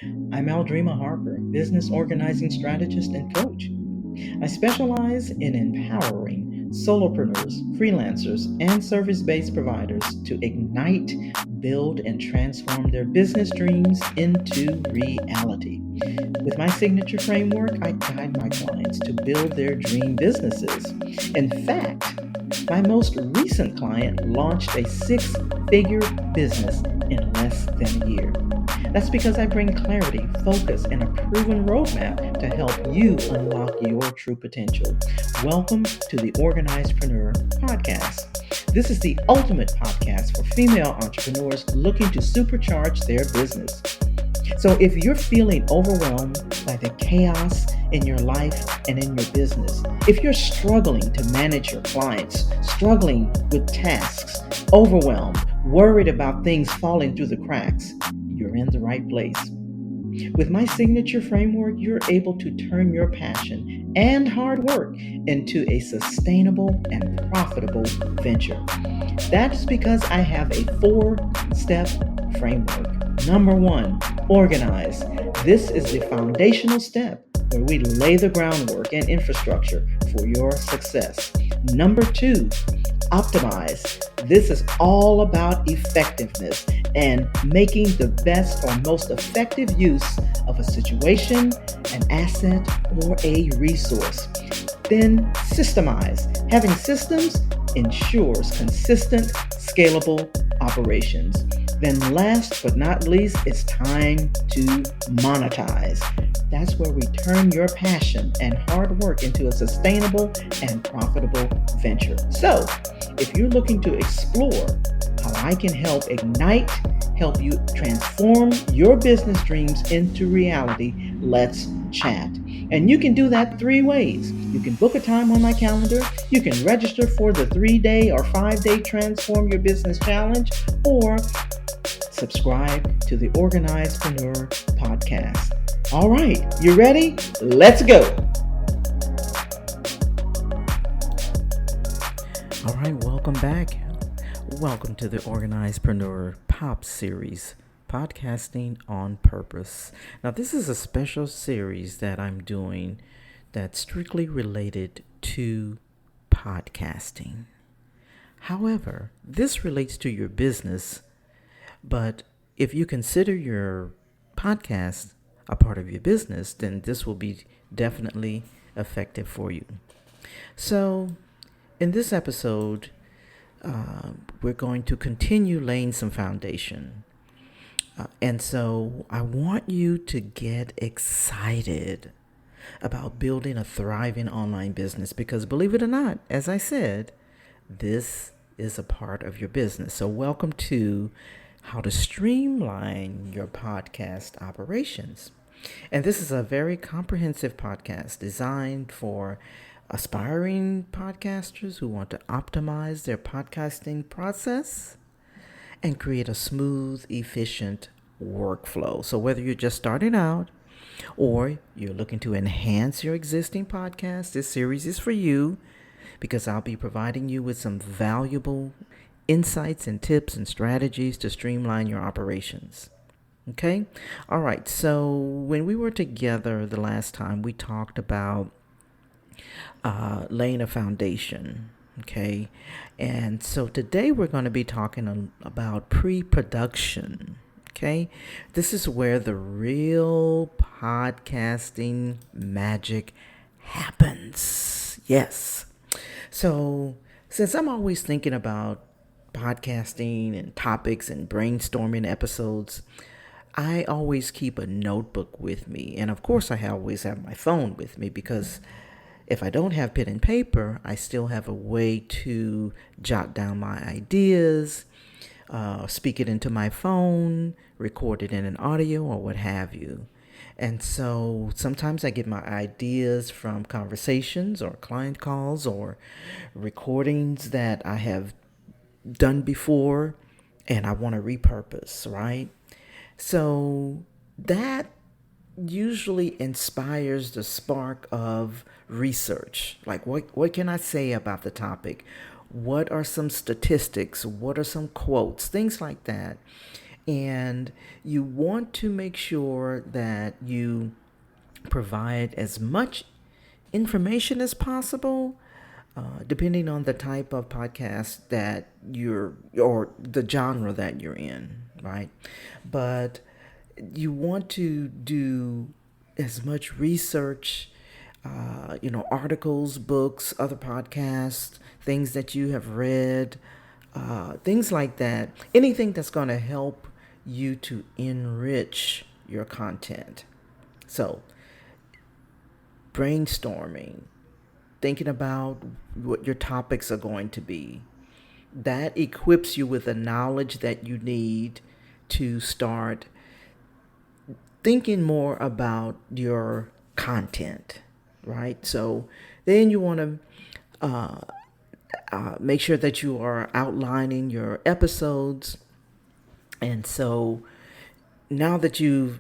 I'm Aldreama Harper, business organizing strategist and coach. I specialize in empowering solopreneurs, freelancers, and service based providers to ignite, build, and transform their business dreams into reality. With my signature framework, I guide my clients to build their dream businesses. In fact, my most recent client launched a six-figure business in less than a year. That's because I bring clarity, focus, and a proven roadmap to help you unlock your true potential. Welcome to the Organizedpreneur Podcast. This is the ultimate podcast for female entrepreneurs looking to supercharge their business. So if you're feeling overwhelmed by the chaos in your life and in your business, if you're struggling to manage your clients, struggling with tasks, overwhelmed, worried about things falling through the cracks, you're in the right place. With my signature framework, you're able to turn your passion and hard work into a sustainable and profitable venture. That's because I have a 4-step framework. Number 1, organize. This is the foundational step where we lay the groundwork and infrastructure for your success. Number 2, optimize. This is all about effectiveness and making the best or most effective use of a situation, an asset, or a resource. Then systemize. Having systems ensures consistent, scalable operations. Then last but not least, it's time to monetize. That's where we turn your passion and hard work into a sustainable and profitable venture. So, if you're looking to explore how I can help you transform your business dreams into reality, let's chat. And you can do that 3 ways. You can book a time on my calendar, you can register for the 3-day or 5-day Transform Your Business Challenge, or subscribe to the Organizedpreneur Podcast. All right, you ready? Let's go. All right, welcome back. Welcome to the Organizedpreneur Pop Series, Podcasting on Purpose. Now, this is a special series that I'm doing that's strictly related to podcasting. However, this relates to your business, but if you consider your podcast a part of your business, then this will be definitely effective for you. So, in this episode, we're going to continue laying some foundation. And so I want you to get excited about building a thriving online business because, believe it or not, as I said, this is a part of your business. So welcome to how to streamline your podcast operations. And this is a very comprehensive podcast designed for aspiring podcasters who want to optimize their podcasting process and create a smooth, efficient workflow. So whether you're just starting out or you're looking to enhance your existing podcast, this series is for you because I'll be providing you with some valuable insights and tips and strategies to streamline your operations. Okay? All right. So when we were together the last time, we talked about laying a foundation. Okay? And so today we're going to be talking about pre-production. Okay? This is where the real podcasting magic happens. Yes. So since I'm always thinking about podcasting and topics and brainstorming episodes, I always keep a notebook with me. And of course, I always have my phone with me because if I don't have pen and paper, I still have a way to jot down my ideas, speak it into my phone, record it in an audio or what have you. And so sometimes I get my ideas from conversations or client calls or recordings that I have done before and I want to repurpose, right? So that usually inspires the spark of research. Like what can I say about the topic? What are some statistics? What are some quotes? Things like that. And you want to make sure that you provide as much information as possible, depending on the type of podcast that or the genre that you're in, right? But you want to do as much research, articles, books, other podcasts, things that you have read, things like that. Anything that's going to help you to enrich your content. So, brainstorming, thinking about what your topics are going to be. That equips you with the knowledge that you need to start thinking more about your content, right? So then you want to make sure that you are outlining your episodes. And so now that you've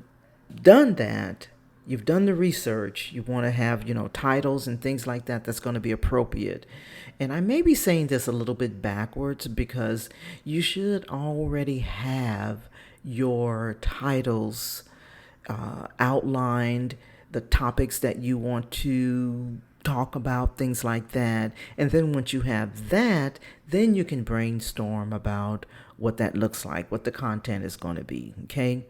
done that, you've done the research, you want to have, titles and things like that that's going to be appropriate. And I may be saying this a little bit backwards because you should already have your titles outlined, the topics that you want to talk about, things like that. And then once you have that, then you can brainstorm about what that looks like, what the content is going to be. Okay.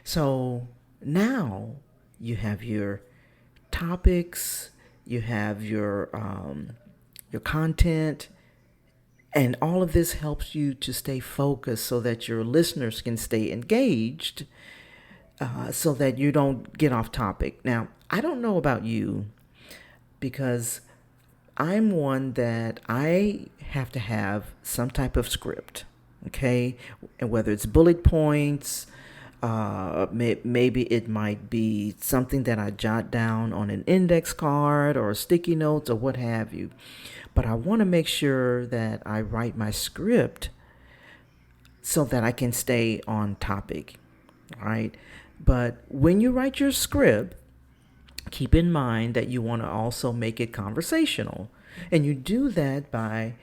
So now you have your topics, you have your content, and all of this helps you to stay focused so that your listeners can stay engaged, so that you don't get off topic. Now, I don't know about you, because I'm one that I have to have some type of script, okay? And whether it's bullet points, maybe it might be something that I jot down on an index card or sticky notes or what have you. But I want to make sure that I write my script so that I can stay on topic, right? But when you write your script, keep in mind that you want to also make it conversational. And you do that by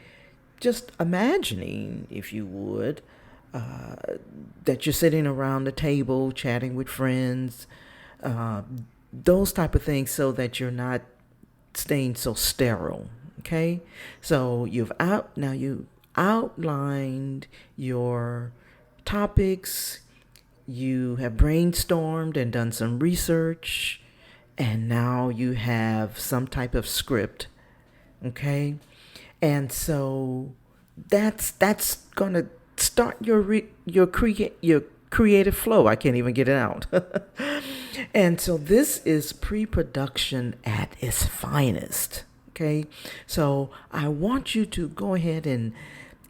just imagining, if you would, that you're sitting around the table chatting with friends, those type of things, so that you're not staying so sterile. Okay, so you outlined your topics, you have brainstormed and done some research, and now you have some type of script. Okay, and so that's gonna start your creative flow. I can't even get it out. And so this is pre-production at its finest. Okay, so I want you to go ahead and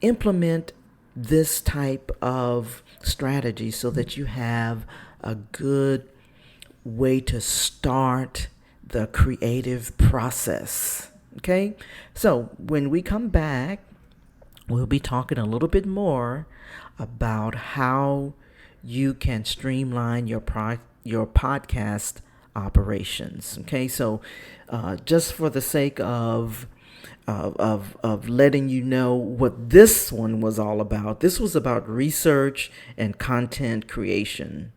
implement this type of strategy so that you have a good way to start the creative process. Okay, so when we come back, we'll be talking a little bit more about how you can streamline your podcast operations. Okay, so just for the sake of letting you know what this one was all about, this was about research and content creation.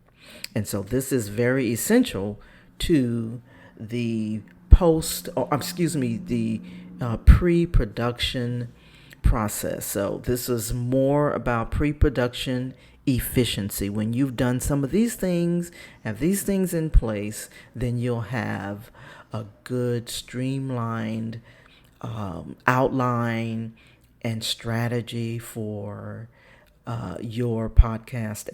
And so this is very essential to the pre-production process. So this is more about pre-production efficiency. When you've done some of these things, have these things in place, then you'll have a good streamlined outline and strategy for your podcast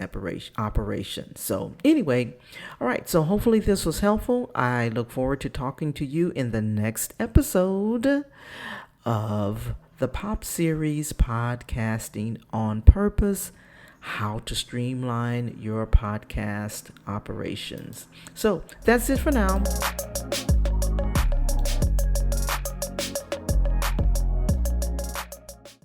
operation. So anyway, all right. So hopefully this was helpful. I look forward to talking to you in the next episode of the Pop Series Podcasting on Purpose, how to streamline your podcast operations. So that's it for now.